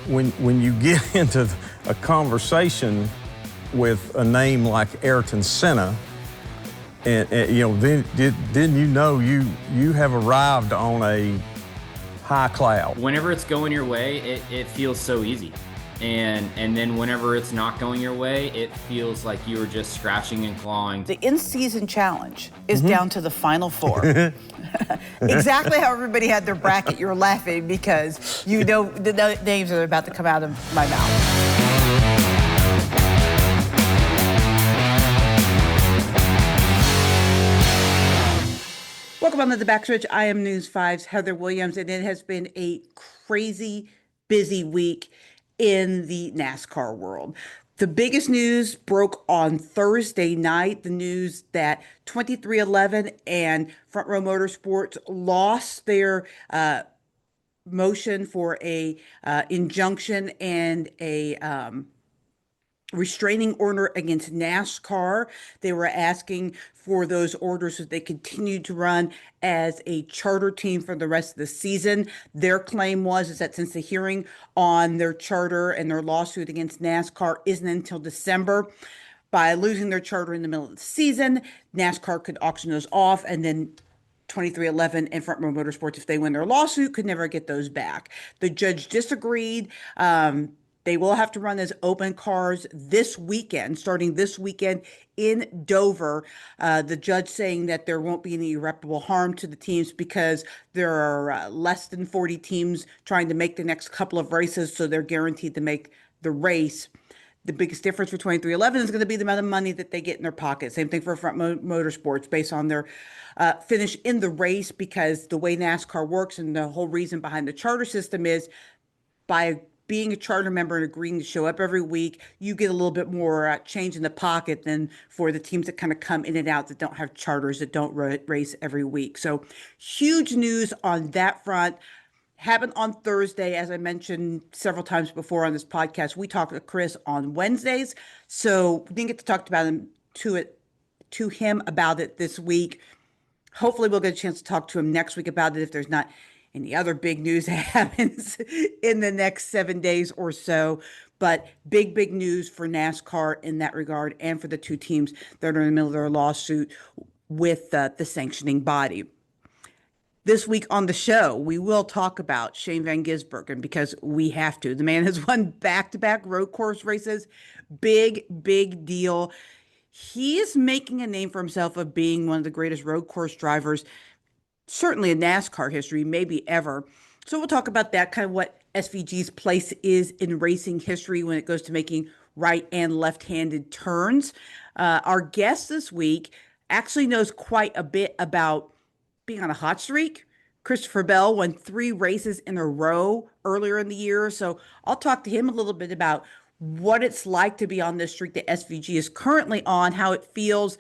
when you get into a conversation with a name like Ayrton Senna, and then you have arrived on a high cloud. Whenever it's going your way, it feels so easy. And then whenever it's not going your way, it feels like you were just scratching and clawing. The in-season challenge is down to the final four. Exactly how everybody had their bracket. You're laughing because you know the names that are about to come out of my mouth. Welcome on to the Backstretch. I am News 5's Heather Williams, and it has been a crazy, busy week in the NASCAR world. The biggest news broke on Thursday night, the news that 2311 and Front Row Motorsports lost their motion for a injunction and a restraining order against NASCAR. They were asking for those orders so they continued to run as a charter team for the rest of the season. Their claim is that since the hearing on their charter and their lawsuit against NASCAR isn't until December, by losing their charter in the middle of the season, NASCAR could auction those off, and then 2311 and Front Row Motorsports, if they win their lawsuit, could never get those back. The judge disagreed. They will have to run as open cars this weekend, starting this weekend in Dover. The judge saying that there won't be any irreparable harm to the teams because there are less than 40 teams trying to make the next couple of races, so they're guaranteed to make the race. The biggest difference for 2311 is going to be the amount of money that they get in their pocket. Same thing for Front Motorsports based on their finish in the race, because the way NASCAR works and the whole reason behind the charter system is by being a charter member and agreeing to show up every week, you get a little bit more change in the pocket than for the teams that kind of come in and out that don't have charters, that don't race every week. So huge news on that front. Happened on Thursday, as I mentioned several times before on this podcast. We talked to Chris on Wednesdays, so we didn't get to talk about to him about it this week. Hopefully we'll get a chance to talk to him next week about it if there's not any other big news that happens in the next 7 days or so. But big news for NASCAR in that regard, and for the two teams that are in the middle of their lawsuit with the sanctioning body. This week on the show, we will talk about Shane Van Gisbergen, because we have to. The man has won back-to-back road course races. Big deal. He is making a name for himself of being one of the greatest road course drivers, certainly in NASCAR history, maybe ever. So we'll talk about that, kind of what SVG's place is in racing history when it goes to making right and left-handed turns. Our guest this week actually knows quite a bit about being on a hot streak. Christopher Bell won 3 races in a row earlier in the year. So I'll talk to him a little bit about what it's like to be on this streak that SVG is currently on, how it feels.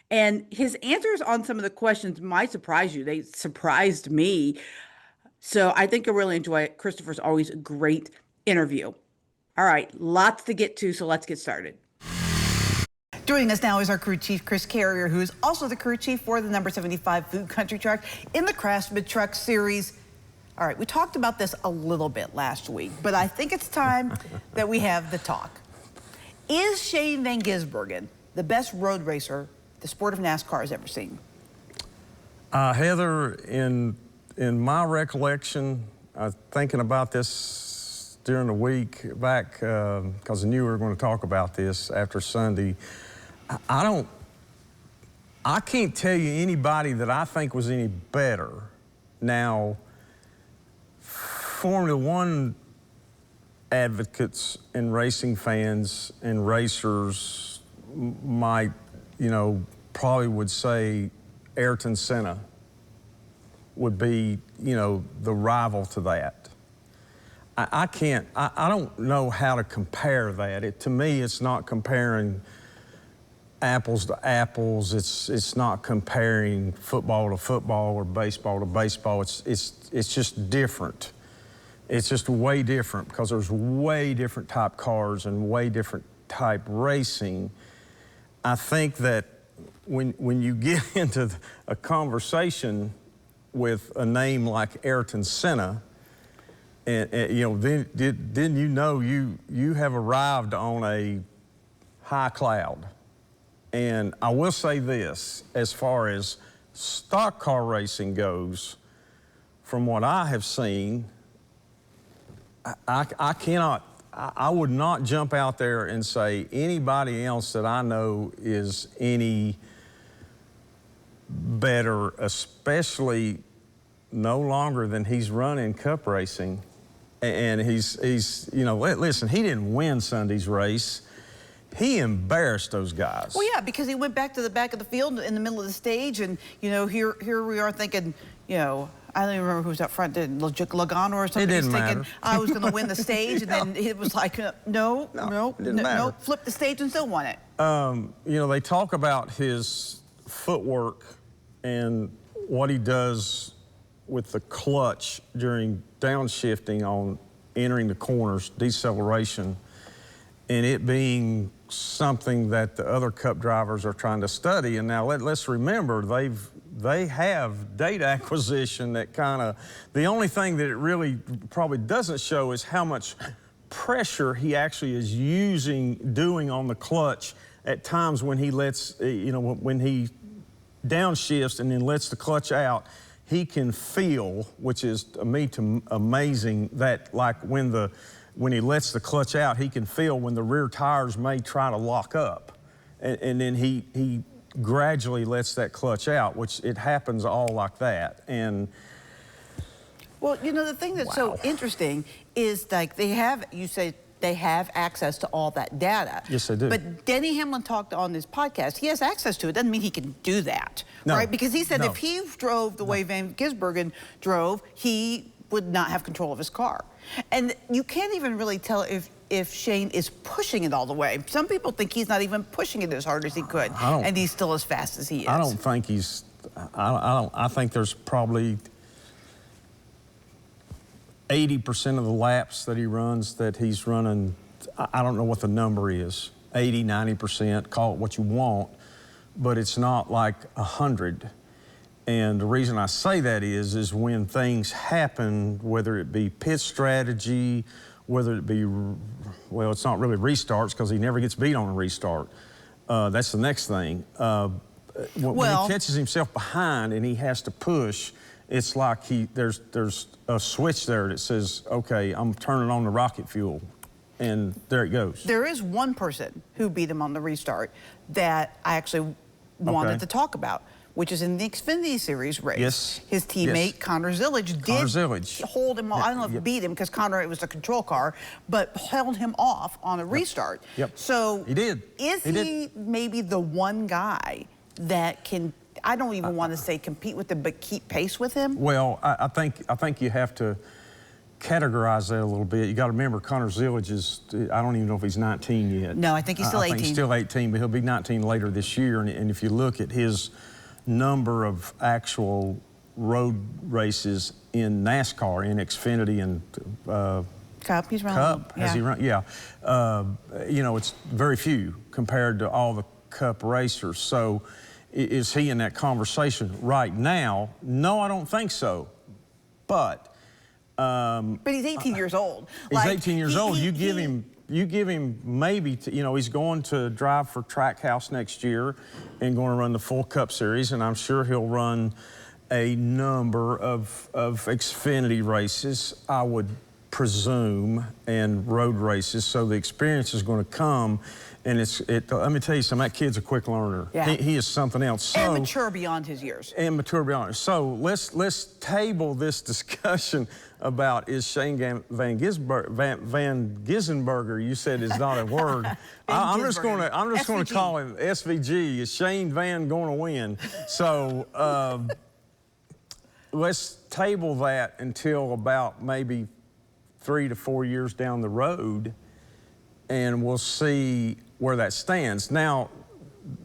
And his answers on some of the questions might surprise you. They surprised me. So I think you'll really enjoy it. Christopher's always a great interview. All right, lots to get to, so let's get started. Joining us now is our crew chief, Chris Carrier, who is also the crew chief for the number 75 Food Country Truck in the Craftsman Truck Series. All right, we talked about this a little bit last week, but I think it's time that we have the talk. Is Shane Van Gisbergen the best road racer the sport of NASCAR has ever seen? Heather, in my recollection, I was thinking about this during the week back, because I knew we were going to talk about this after Sunday. I can't tell you anybody that I think was any better. Now, Formula One advocates and racing fans and racers might, probably would say Ayrton Senna would be, the rival to that. I don't know how to compare that. To me, it's not comparing apples to apples. It's not comparing football to football or baseball to baseball. It's just different. It's just way different because there's way different type cars and way different type racing. I think that when you get into a conversation with a name like Ayrton Senna, And you know, then you have arrived on a high cloud. And I will say this, as far as stock car racing goes, from what I have seen, I would not jump out there and say anybody else that I know is any better, especially no longer than he's running cup racing. And he's you know, listen, he didn't win Sunday's race. He embarrassed those guys. Well, yeah, because he went back to the back of the field in the middle of the stage, and, you know, here we are thinking, you know, I don't even remember who was up front, Logano or something. It didn't He's thinking matter. I was going to win the stage, and then it was like, no, flip the stage and still won it. You know, they talk about his footwork and what he does with the clutch during downshifting on entering the corners, deceleration, and it being something that the other Cup drivers are trying to study. And now let's remember, they have data acquisition that kind of, the only thing that it really probably doesn't show is how much pressure he actually is doing on the clutch at times when he lets, you know, when he downshifts and then lets the clutch out. He can feel, which is to me amazing, that like when he lets the clutch out, he can feel when the rear tires may try to lock up. And then he gradually lets that clutch out, which it happens all like that. And well, you know, the thing that's so interesting is, like, you say they have access to all that data. Yes, they do. But Denny Hamlin talked on this podcast. He has access to it. Doesn't mean he can do that, No, right? Because he said no. if he drove the way Van Gisbergen drove, he would not have control of his car. And you can't even really tell if Shane is pushing it all the way. Some people think he's not even pushing it as hard as he could, and he's still as fast as he is. I don't think he's. I think there's probably 80% of the laps that he runs that he's running. I don't know what the number is. 80, 90%. Call it what you want, but it's not like 100. And the reason I say that is when things happen, whether it be pit strategy, whether it be, well, it's not really restarts because he never gets beat on a restart. That's the next thing. When he catches himself behind and he has to push, it's like there's a switch there that says, okay, I'm turning on the rocket fuel, and there it goes. There is one person who beat him on the restart that I actually wanted to talk about, which is in the Xfinity Series race. Yes. His teammate, Connor Zillage, did hold him off. I don't know if he beat him because Connor, it was a control car, but held him off on a restart. Yep. So he did. Is he maybe the one guy that can, I don't even want to say compete with him, but keep pace with him? Well, I think you have to categorize that a little bit. You got to remember, Connor Zillage is, I don't even know if he's 19 yet. No, I think he's still 18. I think he's still 18, but he'll be 19 later this year. And if you look at his number of actual road races in NASCAR, in Xfinity and Cup, he's running. Cup, has he run? Yeah. You know, it's very few compared to all the Cup racers. So is he in that conversation right now? No, I don't think so. But he's 18 years old. He's 18 years old. You give him maybe, you know, he's going to drive for Trackhouse next year and going to run the full Cup Series, and I'm sure he'll run a number of Xfinity races, I would presume, and road races. So the experience is going to come, and let me tell you something, that kid's a quick learner. Yeah. He is something else. So, and mature beyond his years. And mature beyond. So let's table this discussion about is Shane Van Gisbergen, you said is not a word. I'm just going to call him SVG. Is Shane Van going to win? So let's table that until about maybe 3 to 4 years down the road, and we'll see where that stands. Now,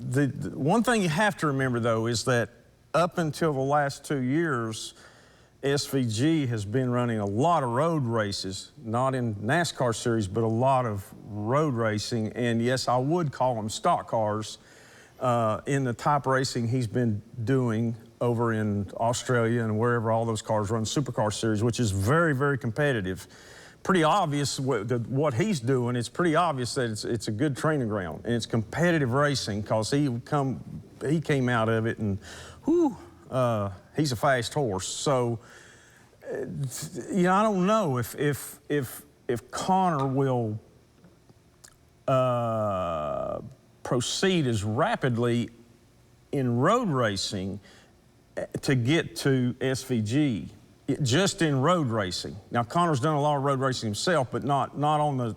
the one thing you have to remember, though, is that up until the last 2 years, SVG has been running a lot of road races, not in NASCAR series, but a lot of road racing. And yes, I would call them stock cars in the type racing he's been doing over in Australia and wherever all those cars run, Supercar Series, which is very, very competitive. Pretty obvious what he's doing. It's pretty obvious that it's a good training ground, and it's competitive racing because he came out of it, and whew, he's a fast horse. So, you know, I don't know if Connor will proceed as rapidly in road racing to get to SVG, just in road racing. Now, Connor's done a lot of road racing himself, but not on the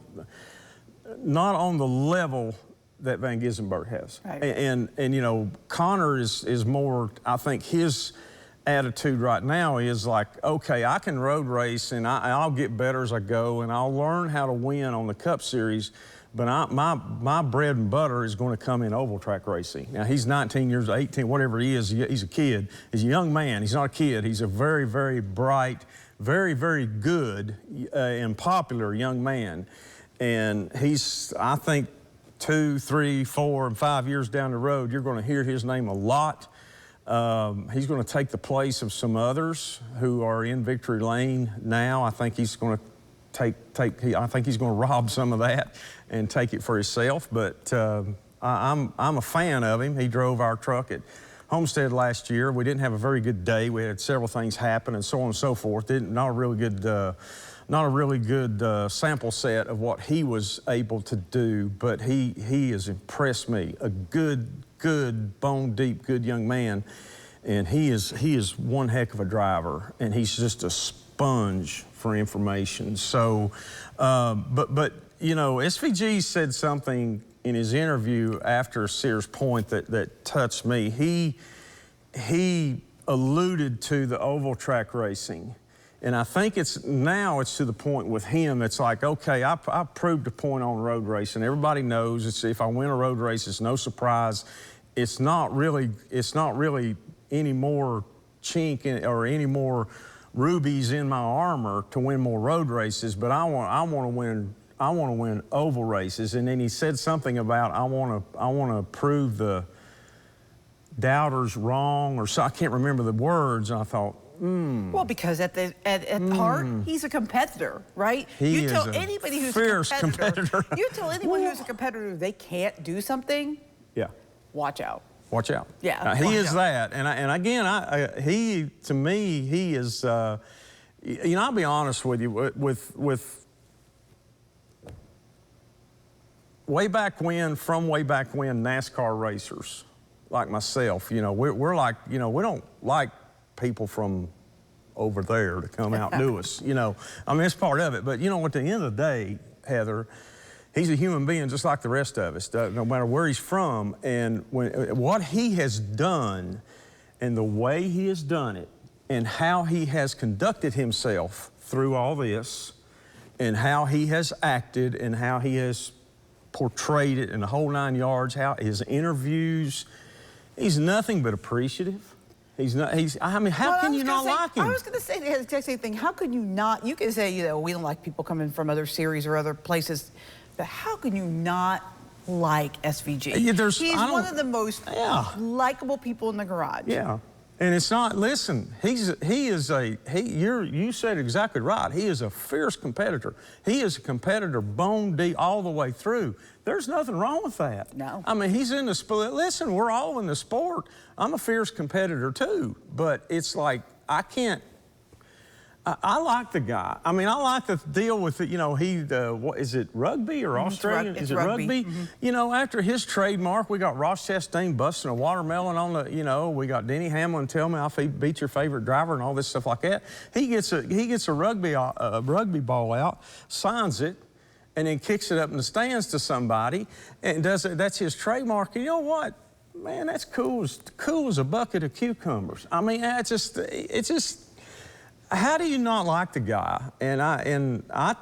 level that Van Gissenberg has. Right. And you know, Connor is more, I think his attitude right now is like, okay, I can road race and I'll get better as I go, and I'll learn how to win on the Cup Series, but my bread and butter is going to come in oval track racing. Now, he's 19 years, 18, whatever he is, he's a kid. He's a young man. He's not a kid. He's a very, very bright, very, very good and popular young man. And he's, I think, 2, 3, 4, and 5 years down the road, you're going to hear his name a lot. He's going to take the place of some others who are in victory lane now. I think he's going to I think he's going to rob some of that and take it for himself. But I'm a fan of him. He drove our truck at Homestead last year. We didn't have a very good day. We had several things happen and so on and so forth. Not a really good sample set of what he was able to do. But he has impressed me. A good bone deep, good young man, and he is one heck of a driver, and he's just a sponge for information. So, but you know, SVG said something in his interview after Sears Point that touched me. He alluded to the oval track racing, and I think it's to the point with him that's like, okay, I proved a point on road racing. Everybody knows if I win a road race, it's no surprise. It's not really any more chink or any more rubies in my armor to win more road races, but I want to win oval races. And then he said something about I want to prove the doubters wrong, or so I can't remember the words. And I thought, well, because at heart, he's a competitor, right? You tell anybody who's a competitor, you tell anyone who's a competitor they can't do something. Yeah. Watch out. Watch out. Yeah. He is that. And again, he to me, he is, you know, I'll be honest with you, with way back when NASCAR racers like myself, you know, we're like, you know, we don't like people from over there to come out and do us, you know. I mean, it's part of it. But, you know, at the end of the day, Heather, he's a human being just like the rest of us, no matter where he's from. And what he has done and the way he has done it and how he has conducted himself through all this and how he has acted and how he has portrayed it in the whole 9 yards, how his interviews, he's nothing but appreciative. I mean, how can you not like him? I was going to say the exact same thing. How could you not? You can say, you know, we don't like people coming from other series or other places. But how can you not like SVG? He's one of the most likable people in the garage. Yeah, and it's not. Listen, you said exactly right. He is a fierce competitor. He is a competitor, bone deep, all the way through. There's nothing wrong with that. No. I mean, he's in the sport. Listen, we're all in the sport. I'm a fierce competitor too, but it's like I can't. I like the guy. I mean, I like the deal with it. You know, what is it, rugby or Australian? It's is it rugby? Mm-hmm. You know, after his trademark, we got Ross Chastain busting a watermelon on the, you know, we got Denny Hamlin tell me I beat your favorite driver and all this stuff like that. He gets a rugby ball out, signs it, and then kicks it up in the stands to somebody and does it. That's his trademark. And you know what? Man, that's cool as a bucket of cucumbers. I mean, it's just. How do you not like the guy? And I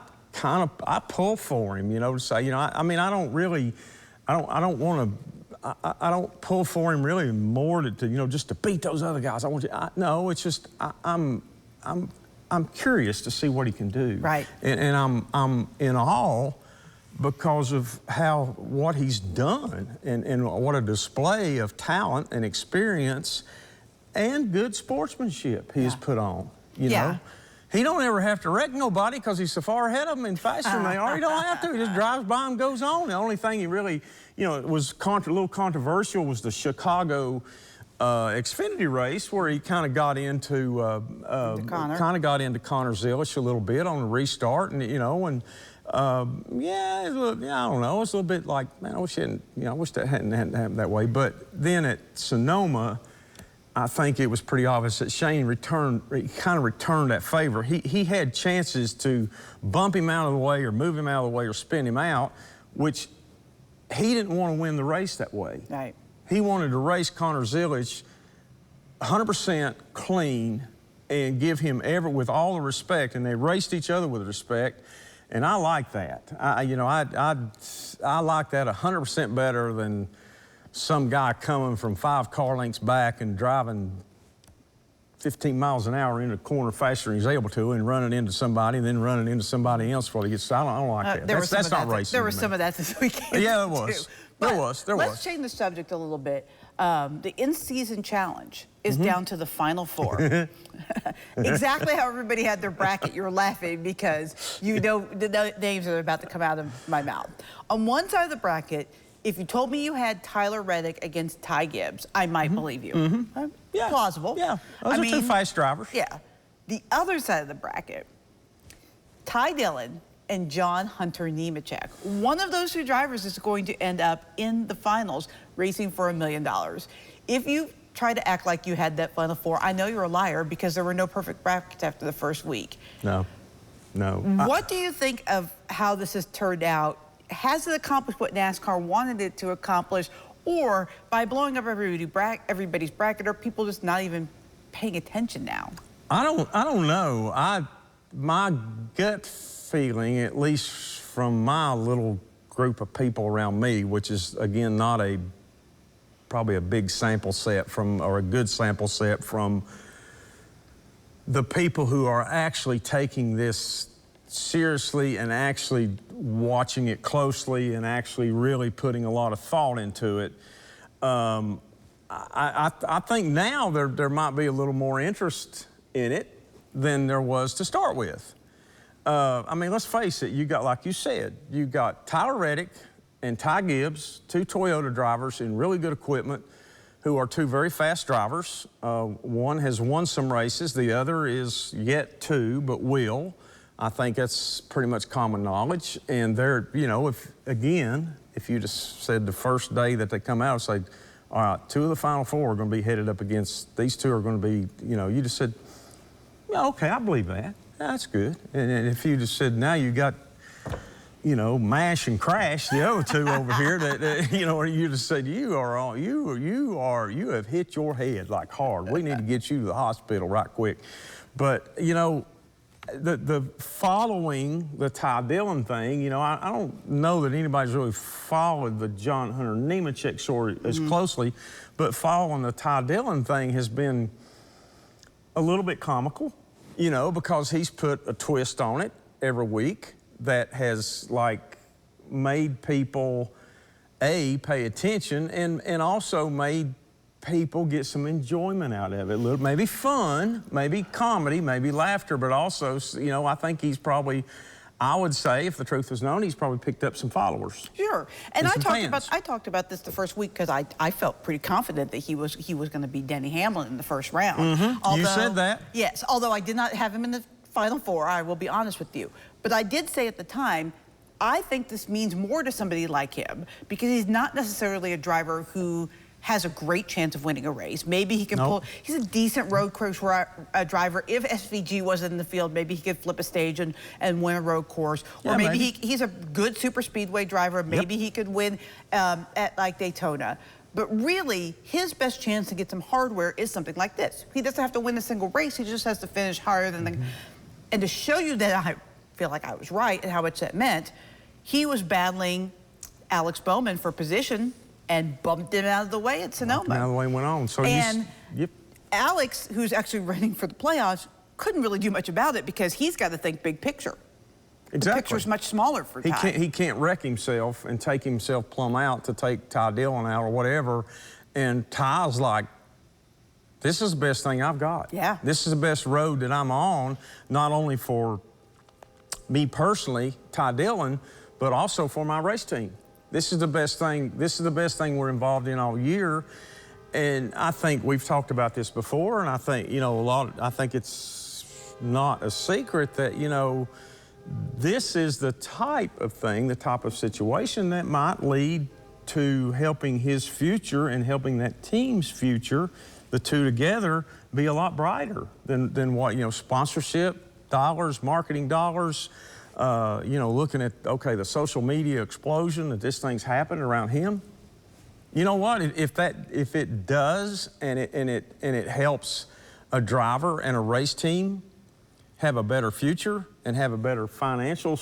pull for him, you know, to say, you know, I mean, I don't pull for him really more to you know, just to beat those other guys. No, it's just I'm curious to see what he can do. Right. And I'm in awe because of what he's done and what a display of talent and experience. and good sportsmanship he has put on, you know. He don't ever have to wreck nobody because he's so far ahead of them and faster than they are. He don't have to. He just drives by and goes on. The only thing he really, you know, it was a little controversial was the Chicago Xfinity race where he kind of got into Connor Zilisch a little bit on the restart, and you know, and yeah, I don't know. It's a little bit like, man, I wish that hadn't happened that way. But then at Sonoma, I think it was pretty obvious that Shane kind of returned that favor. He had chances to bump him out of the way or move him out of the way or spin him out, which he didn't want to win the race that way. Right. He wanted to race Connor Zilisch 100% clean and give him with all the respect, and they raced each other with respect, and I like that. I like that 100% better than some guy coming from 5 car lengths back and driving 15 miles an hour into the corner faster than he's able to and running into somebody and then running into somebody else before he gets started. I don't like that. That's not racing. There was some of that this weekend. Yeah, there was. There was. Let's change the subject a little bit. The in-season challenge is down to the final 4. Exactly how everybody had their bracket. You're laughing because you know the names that are about to come out of my mouth. On one side of the bracket, if you told me you had Tyler Reddick against Ty Gibbs, I might believe you. Yeah. Plausible. Yeah, those are 2 fast drivers. Yeah. The other side of the bracket, Ty Dillon and John Hunter Nemechek. One of those 2 drivers is going to end up in the finals racing for $1 million. If you try to act like you had that final 4, I know you're a liar because there were no perfect brackets after the first week. No. What do you think of how this has turned out? Has it accomplished what NASCAR wanted it to accomplish, or by blowing up everybody's bracket, are people just not even paying attention now? I don't know. My gut feeling, at least from my little group of people around me, which is again not probably a big sample set or a good sample set from the people who are actually taking this seriously and actually watching it closely and actually really putting a lot of thought into it. I think now there might be a little more interest in it than there was to start with. I mean, let's face it, you got, like you said, you got Tyler Reddick and Ty Gibbs, 2 Toyota drivers in really good equipment who are 2 very fast drivers. One has won some races, the other is yet to, but will. I think that's pretty much common knowledge. And they're, you know, if you just said the first day that they come out, say, all right, 2 of the final 4 are going to be headed up against, these 2 are going to be, you know, you just said, yeah, okay, I believe that. Yeah, that's good. And if you just said, now you got, you know, Mash and Crash, the other 2 over here, that you know, or you just said, you have hit your head like hard. We need to get you to the hospital right quick. But, you know, the following the Ty Dillon thing, you know, I don't know that anybody's really followed the John Hunter Nemechek story as closely, but following the Ty Dillon thing has been a little bit comical, you know, because he's put a twist on it every week that has, like, made people, pay attention and also made people get some enjoyment out of it. Maybe fun, maybe comedy, maybe laughter, but also, you know, I think he's probably, I would say, if the truth was known, he's probably picked up some followers. Sure. And I talked about this the first week because I felt pretty confident that he was going to beat Denny Hamlin in the first round. Although, you said that. Yes, although I did not have him in the final 4, I will be honest with you. But I did say at the time, I think this means more to somebody like him because he's not necessarily a driver who has a great chance of winning a race. Maybe he can pull, he's a decent road course driver. If SVG wasn't in the field, maybe he could flip a stage and win a road course. Or maybe he's a good super speedway driver. Maybe he could win at like Daytona. But really, his best chance to get some hardware is something like this. He doesn't have to win a single race. He just has to finish higher than the... And to show you that I feel like I was right and how much that meant, he was battling Alex Bowman for position and bumped him out of the way at Sonoma. Out of the way went on. So Alex, who's actually running for the playoffs, couldn't really do much about it because he's got to think big picture. Exactly. The picture's much smaller for Ty. He can't wreck himself and take himself plumb out to take Ty Dillon out or whatever. And Ty's like, This is the best thing I've got. Yeah. This is the best road that I'm on, not only for me personally, Ty Dillon, but also for my race team. This is the best thing. This is the best thing we're involved in all year. And I think we've talked about this before, and I think, you know, I think it's not a secret that, you know, this is the type of thing, the type of situation that might lead to helping his future and helping that team's future, the two together, be a lot brighter than what, you know, sponsorship dollars, marketing dollars, you know, looking at, okay, the social media explosion that this thing's happened around him. You know what, if it does and it helps a driver and a race team have a better future and have a better financial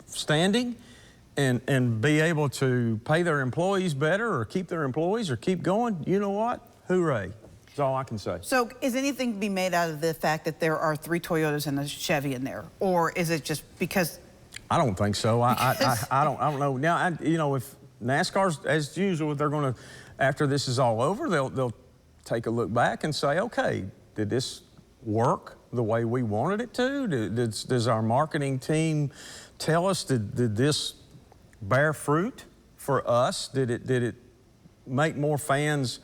standing and be able to pay their employees better or keep their employees or keep going, you know what? Hooray. That's all I can say. So is anything to be made out of the fact that there are 3 Toyotas and a Chevy in there? Or is it just because? I don't think so. I don't know. Now, you know, if NASCAR's, as usual, they're going to, after this is all over, they'll take a look back and say, okay, did this work the way we wanted it to? Does our marketing team tell us, did this bear fruit for us? Did it make more fans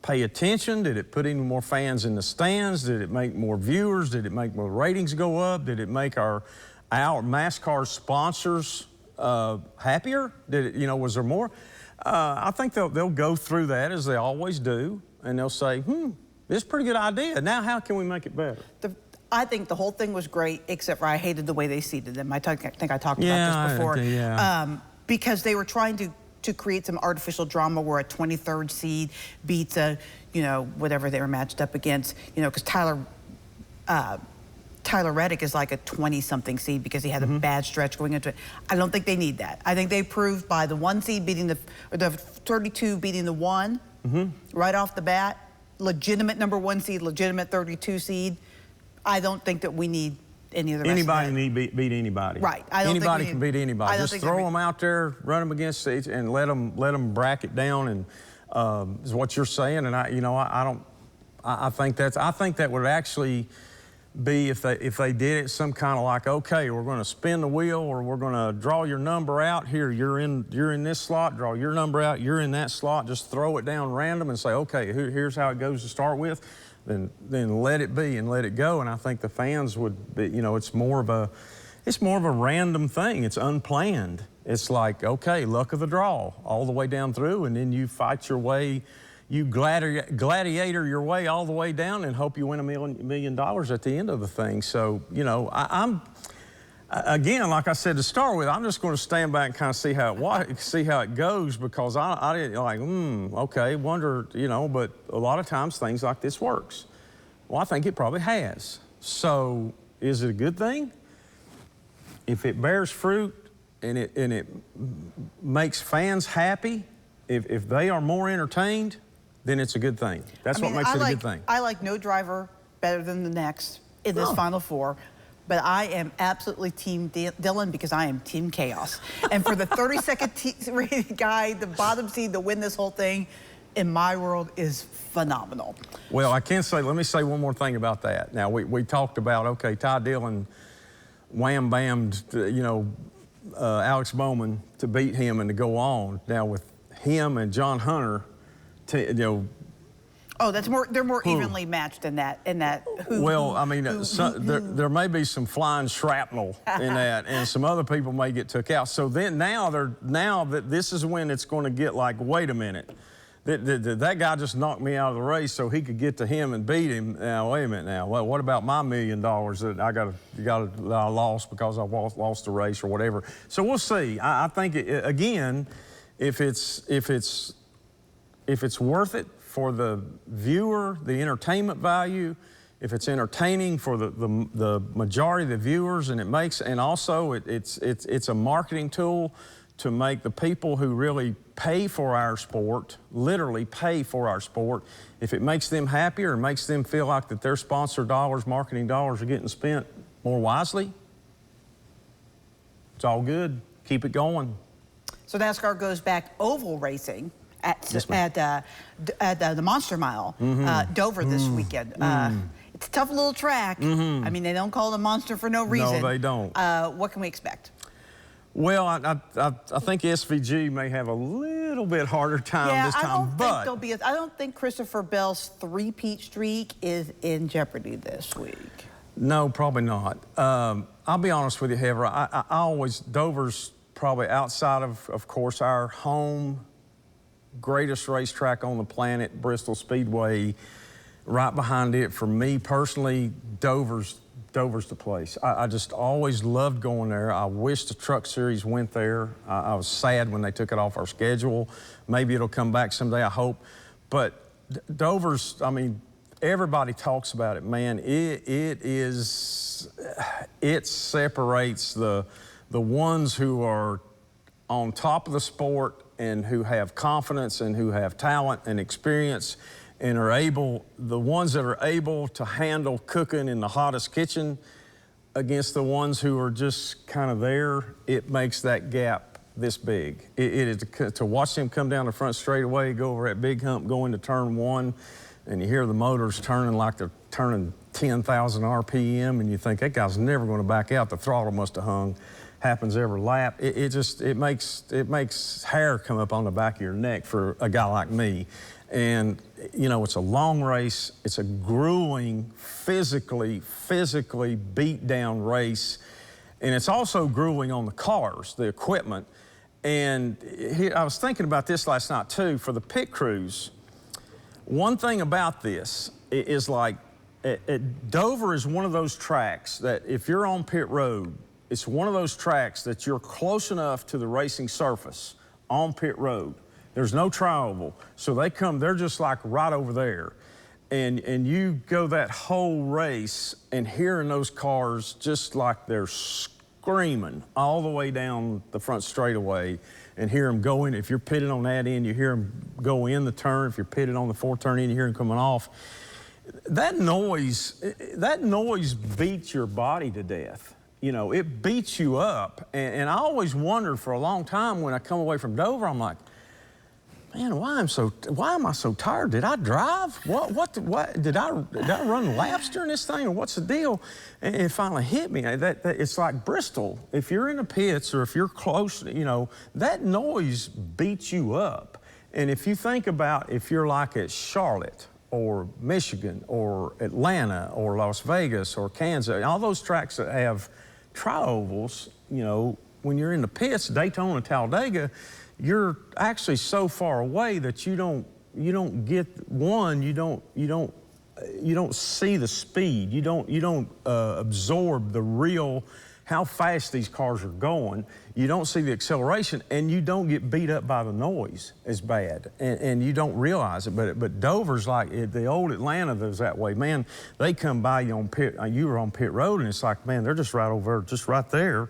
pay attention? Did it put any more fans in the stands? Did it make more viewers? Did it make more ratings go up? Did it make our NASCAR sponsors happier? Did it, you know, was there more? I think they'll go through that as they always do, and they'll say, this is a pretty good idea. Now how can we make it better? I think the whole thing was great, except for I hated the way they seated them. I think I talked about this before. Because they were trying to create some artificial drama where a 23rd seed beats a, you know, whatever they were matched up against, you know, because Tyler Reddick is like a 20-something seed because he had a bad stretch going into it. I don't think they need that. I think they proved by the 1 seed beating the 32 beating the 1 right off the bat, legitimate number 1 seed, legitimate 32 seed. I don't think that we need any of the rest anybody of that. Need beat anybody. Right. Anybody can beat anybody. Just throw them out there, run them against each, and let them bracket down. And is what you're saying. And I think that would actually be if they did it some kind of like, okay, we're going to spin the wheel or we're going to draw your number out here. You're in this slot. Draw your number out. You're in that slot. Just throw it down random and say, okay, here's how it goes to start with. Then let it be and let it go. And I think the fans would be, you know, it's more of a random thing. It's unplanned. It's like, okay, luck of the draw all the way down through, and then you fight your way, you gladiator your way all the way down and hope you win $1 million at the end of the thing. So, you know, I'm again, like I said to start with, I'm just going to stand back and kind of see how it goes, because I didn't like, okay, wonder, you know, but a lot of times things like this works. Well, I think it probably has. So is it a good thing? If it bears fruit and it makes fans happy, if they are more entertained, then it's a good thing. That's what makes it a good thing. I like no driver better than the next in this Final Four. But I am absolutely Team Dillon because I am Team Chaos. And for the 32nd rated guy, the bottom seed to win this whole thing, in my world, is phenomenal. Well, let me say one more thing about that. Now, we talked about, okay, Ty Dillon wham-bammed, you know, Alex Bowman to beat him and to go on. Now, with him and John Hunter, you know, oh, they're more evenly matched in that. Well, I mean, there may be some flying shrapnel in that, and some other people may get took out. So then now that this is when it's going to get like, wait a minute, that guy just knocked me out of the race so he could get to him and beat him. Now wait a minute now. Well, what about my $1 million that I lost because I lost the race or whatever? So we'll see. I think again, if it's worth it for the viewer, the entertainment value, if it's entertaining for the majority of the viewers, and also it's a marketing tool to make the people who really pay for our sport, literally pay for our sport, if it makes them happier and makes them feel like that their sponsor dollars, marketing dollars are getting spent more wisely, it's all good. Keep it going. So NASCAR goes back oval racing at the Monster Mile, Dover this weekend. It's a tough little track. I mean, they don't call it a monster for no reason. No, they don't. What can we expect? Well, I think SVG may have a little bit harder time this time, I don't think Christopher Bell's three-peat streak is in jeopardy this week. No, probably not. I'll be honest with you, Heather. I always, Dover's probably outside of course, our home greatest racetrack on the planet, Bristol Speedway. Right behind it, for me personally, Dover's the place. I just always loved going there. I wish the Truck Series went there. I was sad when they took it off our schedule. Maybe it'll come back someday, I hope. But Dover's, I mean, everybody talks about it, man. It separates the ones who are on top of the sport and who have confidence and who have talent and experience and are able, the ones that are able to handle cooking in the hottest kitchen against the ones who are just kind of there. It makes that gap this big. To watch them come down the front straightaway, go over that big hump, go into turn one, and you hear the motors turning like they're turning 10,000 RPM, and you think, that guy's never going to back out. The throttle must have hung. Happens every lap. It makes hair come up on the back of your neck for a guy like me. And, you know, it's a long race. It's a grueling, physically beat down race. And it's also grueling on the cars, the equipment. And I was thinking about this last night too, for the pit crews. One thing about this is like, Dover is one of those tracks that if you're on pit road, it's one of those tracks that you're close enough to the racing surface on pit road. There's no tri-oval. So they're just like right over there. And you go that whole race and hearing those cars just like they're screaming all the way down the front straightaway, and hear them going. If you're pitted on that end, you hear them go in the turn. If you're pitted on the fourth turn end, you hear them coming off. That noise beats your body to death. You know, it beats you up. And I always wondered for a long time when I come away from Dover, I'm like, man, why am I so tired? Did I drive? What did I run laps during this thing, or what's the deal? And it finally hit me. It's like Bristol. If you're in the pits or if you're close, you know, that noise beats you up. And if you think about if you're like at Charlotte or Michigan or Atlanta or Las Vegas or Kansas, all those tracks that have tri-ovals, you know, when you're in the pits, Daytona, Talladega, you're actually so far away that you don't see the speed. You don't absorb the real how fast these cars are going. You don't see the acceleration, and you don't get beat up by the noise as bad, and you don't realize it. But Dover's like the old Atlanta that was that way. Man, they come by you on pit. You were on pit road, and it's like, man, they're just right over, just right there.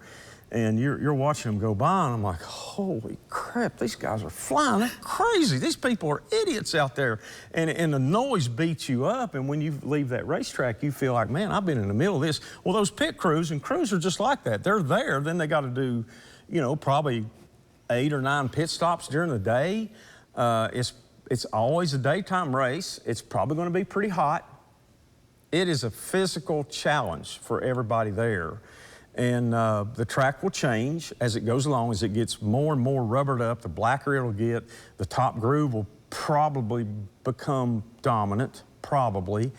And you're watching them go by, and I'm like, holy crap, these guys are flying. They're crazy. These people are idiots out there. And the noise beats you up, and when you leave that racetrack, you feel like, man, I've been in the middle of this. Well, those pit crews and crews are just like that. They're there, then they got to do, you know, probably 8 or 9 pit stops during the day. It's always a daytime race. It's probably going to be pretty hot. It is a physical challenge for everybody there. And the track will change as it goes along. As it gets more and more rubbered up, the blacker it'll get. The top groove will probably become dominant, probably.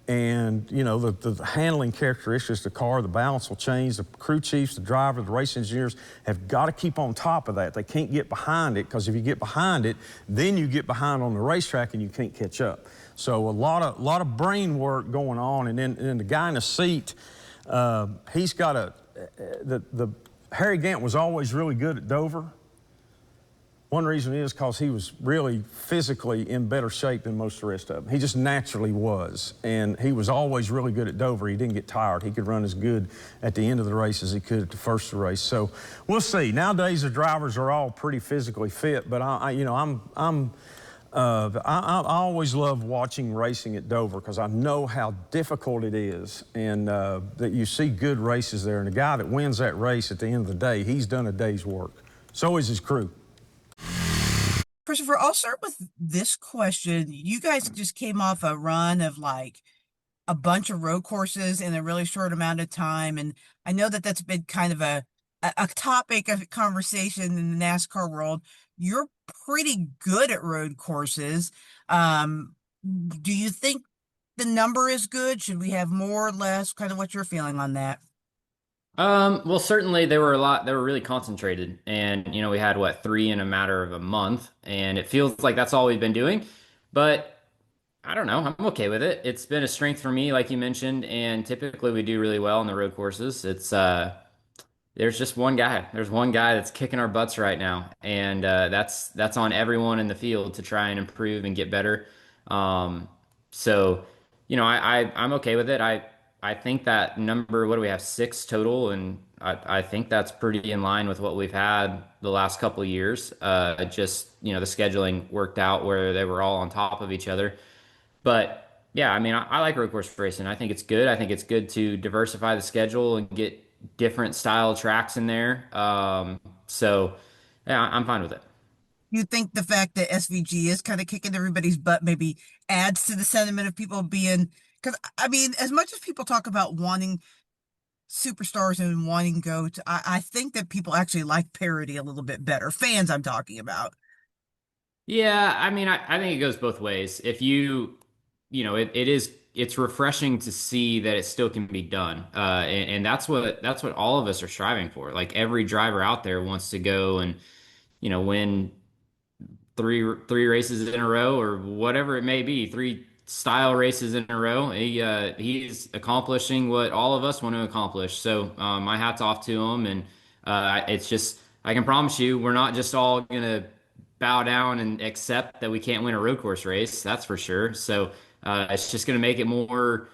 And, you know, the handling characteristics of the car, the balance will change. The crew chiefs, the driver, the race engineers have got to keep on top of that. They can't get behind it, because if you get behind it, then you get behind on the racetrack and you can't catch up. So a lot of brain work going on. And then the guy in the seat, he's got Harry Gant was always really good at Dover. One reason is because he was really physically in better shape than most of the rest of them. He just naturally was, and he was always really good at Dover. He didn't get tired. He could run as good at the end of the race as he could at the first of the race. So we'll see. Nowadays the drivers are all pretty physically fit, but I always love watching racing at Dover, because I know how difficult it is, and that you see good races there. And the guy that wins that race at the end of the day, he's done a day's work. So is his crew. Christopher, I'll start with this question. You guys just came off a run of like a bunch of road courses in a really short amount of time. And I know that that's been kind of a topic of conversation in the NASCAR world. You're pretty good at road courses. Um, do you think the number is good? Should we have more or less? Kind of what you're feeling on that? Well, certainly there were a lot, they were really concentrated. And, we had what, three in a matter of a month. And it feels like that's all we've been doing. But I don't know. I'm okay with it. It's been a strength for me, like you mentioned. And typically we do really well on the road courses. There's just one guy. There's one guy that's kicking our butts right now. And that's on everyone in the field to try and improve and get better. Um, so, I'm okay with it. I think that number, what do we have, six total? And I think that's pretty in line with what we've had the last couple of years. The scheduling worked out where they were all on top of each other. But yeah, I mean, I like road course racing. I think it's good. I think it's good to diversify the schedule and get different style tracks in there. So yeah, I'm fine with it. You think the fact that SVG is kind of kicking everybody's butt maybe adds to the sentiment of people being, because I mean, as much as people talk about wanting superstars and wanting GOAT, I think that people actually like parody a little bit better. Fans, I'm talking about. Yeah, I mean, I think it goes both ways. If it's refreshing to see that it still can be done. And that's what all of us are striving for. Like every driver out there wants to go and, win three races in a row or whatever it may be, three style races in a row. He's accomplishing what all of us want to accomplish. So my hat's off to him, and it's just I can promise you we're not just all gonna bow down and accept that we can't win a road course race. That's for sure. So it's just gonna make it more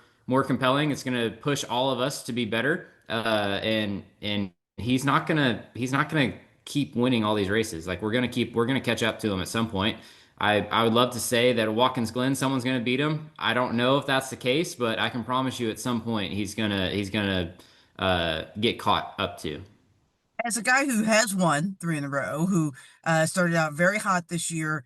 compelling. It's gonna push all of us to be better. And he's not gonna keep winning all these races. Like we're gonna catch up to him at some point. I would love to say that at Watkins Glen someone's gonna beat him. I don't know if that's the case, but I can promise you at some point he's gonna get caught up to. As a guy who has won three in a row, who started out very hot this year,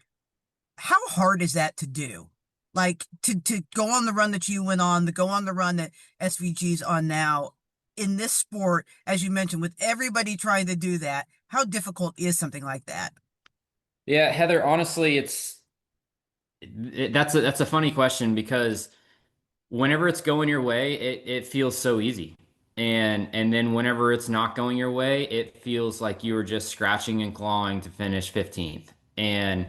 how hard is that to do? Like to go on the run that you went on, to go on the run that SVG's on now in this sport, as you mentioned, with everybody trying to do that, how difficult is something like that? Yeah, Heather, honestly, that's a funny question because whenever it's going your way, it feels so easy. And then whenever it's not going your way, it feels like you were just scratching and clawing to finish 15th. And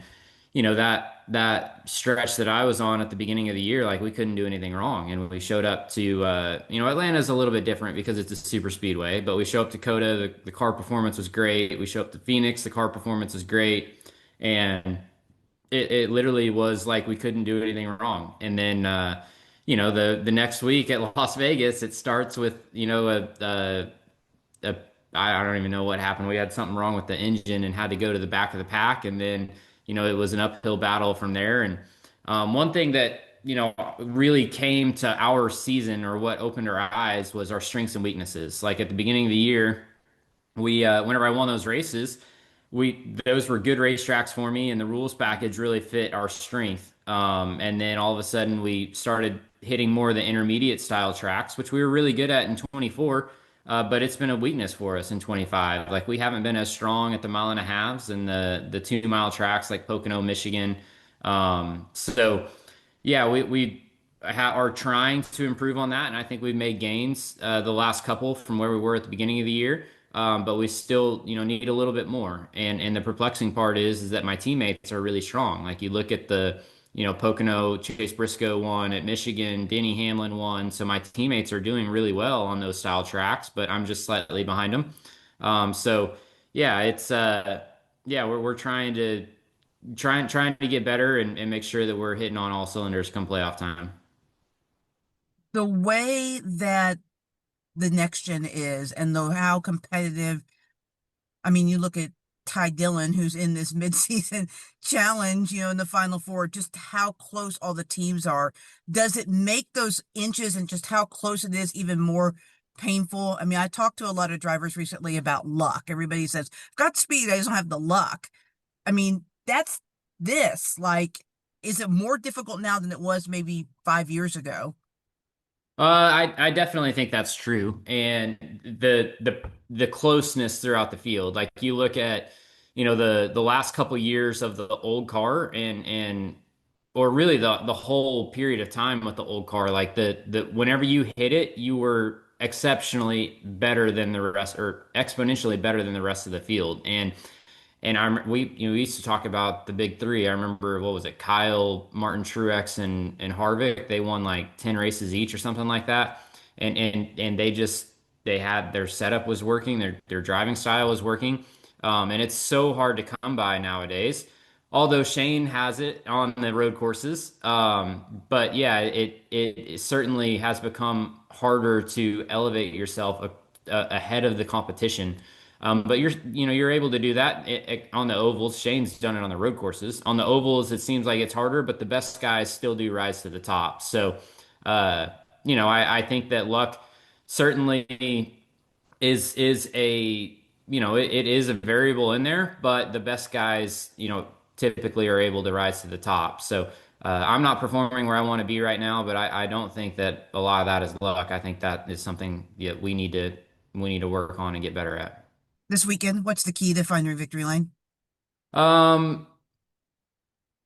that stretch that I was on at the beginning of the year, like we couldn't do anything wrong. And we showed up to Atlanta's a little bit different because it's a super speedway, but we show up to Coda, the car performance was great. We show up to Phoenix, the car performance was great. And it literally was like we couldn't do anything wrong. And then the next week at Las Vegas, it starts with a I don't even know what happened. We had something wrong with the engine and had to go to the back of the pack, and then it was an uphill battle from there. And one thing that really came to our season, or what opened our eyes, was our strengths and weaknesses. Like at the beginning of the year, we whenever I won those races, those were good racetracks for me, and the rules package really fit our strength. And then all of a sudden, we started hitting more of the intermediate style tracks, which we were really good at in 24. But it's been a weakness for us in 25. Like we haven't been as strong at the mile and a halves and the 2 mile tracks like Pocono, Michigan. So yeah, we are trying to improve on that, and I think we've made gains the last couple from where we were at the beginning of the year. But we still, need a little bit more. And the perplexing part is that my teammates are really strong. Like you look at the, Pocono, Chase Briscoe won at Michigan, Denny Hamlin won. So my teammates are doing really well on those style tracks, but I'm just slightly behind them. So yeah, we're trying to get better and make sure that we're hitting on all cylinders come playoff time. The way that the next gen is, and though how competitive, I mean, you look at Ty Dillon, who's in this midseason challenge, in the Final Four, just how close all the teams are. Does it make those inches and just how close it is even more painful? I mean, I talked to a lot of drivers recently about luck. Everybody says, I've got speed, I just don't have the luck. I mean, that's this? Like, is it more difficult now than it was maybe 5 years ago? I definitely think that's true, and the closeness throughout the field. Like you look at, the last couple years of the old car, and or really the whole period of time with the old car. Like the whenever you hit it, you were exceptionally better than the rest, or exponentially better than the rest of the field, we used to talk about the big three. I remember, what was it? Kyle, Martin Truex, and Harvick. They won like 10 races each or something like that. And they had, their setup was working, their driving style was working. And it's so hard to come by nowadays. Although Shane has it on the road courses. But yeah, it certainly has become harder to elevate yourself ahead of the competition. But you're able to do that on the ovals. Shane's done it on the road courses. On the ovals, it seems like it's harder, but the best guys still do rise to the top. So, uh, I think that luck certainly is a it is a variable in there, but the best guys typically are able to rise to the top. So. I'm not performing where I want to be right now, but I don't think that a lot of that is luck. I think that is something that we need to work on and get better at. This weekend, what's the key to finding victory lane? Um,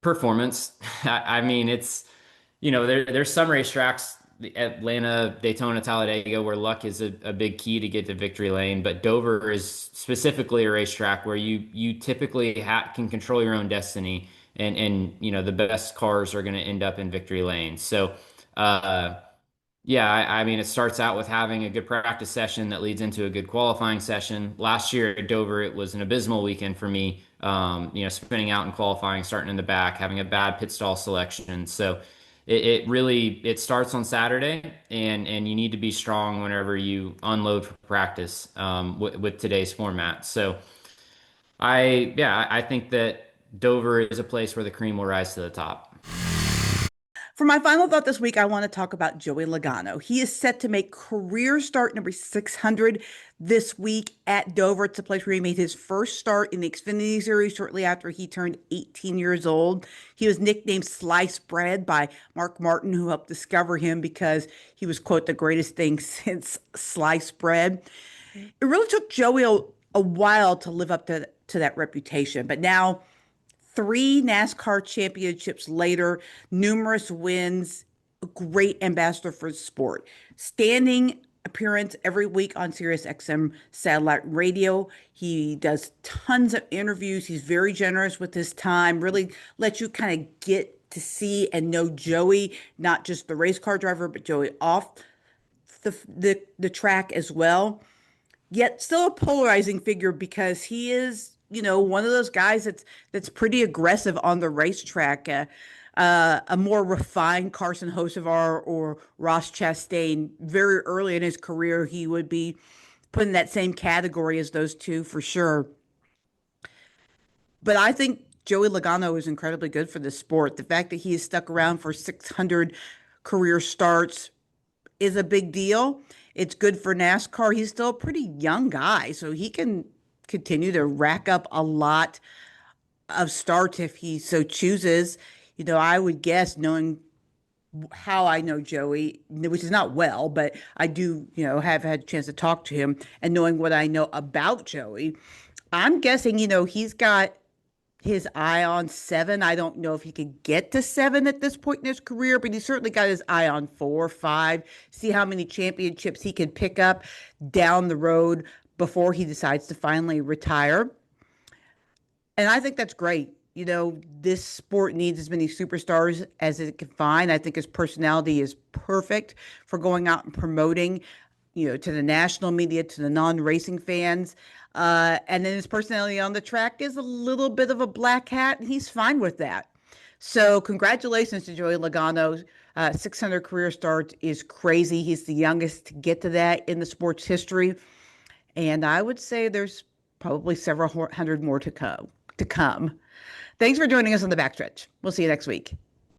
Performance. I mean, there's some racetracks, Atlanta, Daytona, Talladega, where luck is a big key to get to victory lane. But Dover is specifically a racetrack where you typically can control your own destiny, and the best cars are going to end up in victory lane. So, yeah, I mean, it starts out with having a good practice session that leads into a good qualifying session. Last year at Dover, it was an abysmal weekend for me. Spinning out in qualifying, starting in the back, having a bad pit stall selection. So it really starts on Saturday, and you need to be strong whenever you unload for practice with today's format. So I think that Dover is a place where the cream will rise to the top. For my final thought this week, I want to talk about Joey Logano. He is set to make career start number 600 this week at Dover. It's a place where he made his first start in the Xfinity Series shortly after he turned 18 years old. He was nicknamed Sliced Bread by Mark Martin, who helped discover him because he was, quote, the greatest thing since sliced bread. It really took Joey a while to live up to that reputation, but now, 3 NASCAR championships later, numerous wins, a great ambassador for the sport. Standing appearance every week on SiriusXM satellite radio. He does tons of interviews. He's very generous with his time, really lets you kind of get to see and know Joey, not just the race car driver, but Joey off the track as well. Yet still a polarizing figure because he is, one of those guys that's pretty aggressive on the racetrack. A more refined Carson Hocevar or Ross Chastain, very early in his career, he would be put in that same category as those two for sure. But I think Joey Logano is incredibly good for this sport. The fact that he has stuck around for 600 career starts is a big deal. It's good for NASCAR. He's still a pretty young guy, so he can continue to rack up a lot of starts if he so chooses. I would guess, knowing how I know Joey, which is not well, but I do, have had a chance to talk to him, and knowing what I know about Joey, I'm guessing, he's got his eye on 7. I don't know if he could get to 7 at this point in his career, but he certainly got his eye on 4, 5, see how many championships he can pick up down the road before he decides to finally retire. And I think that's great. This sport needs as many superstars as it can find. I think his personality is perfect for going out and promoting, to the national media, to the non-racing fans. And then his personality on the track is a little bit of a black hat, and he's fine with that. So congratulations to Joey Logano. 600 career starts is crazy. He's the youngest to get to that in the sport's history. And I would say there's probably several hundred more to come. Thanks for joining us on the Backstretch. We'll see you next week.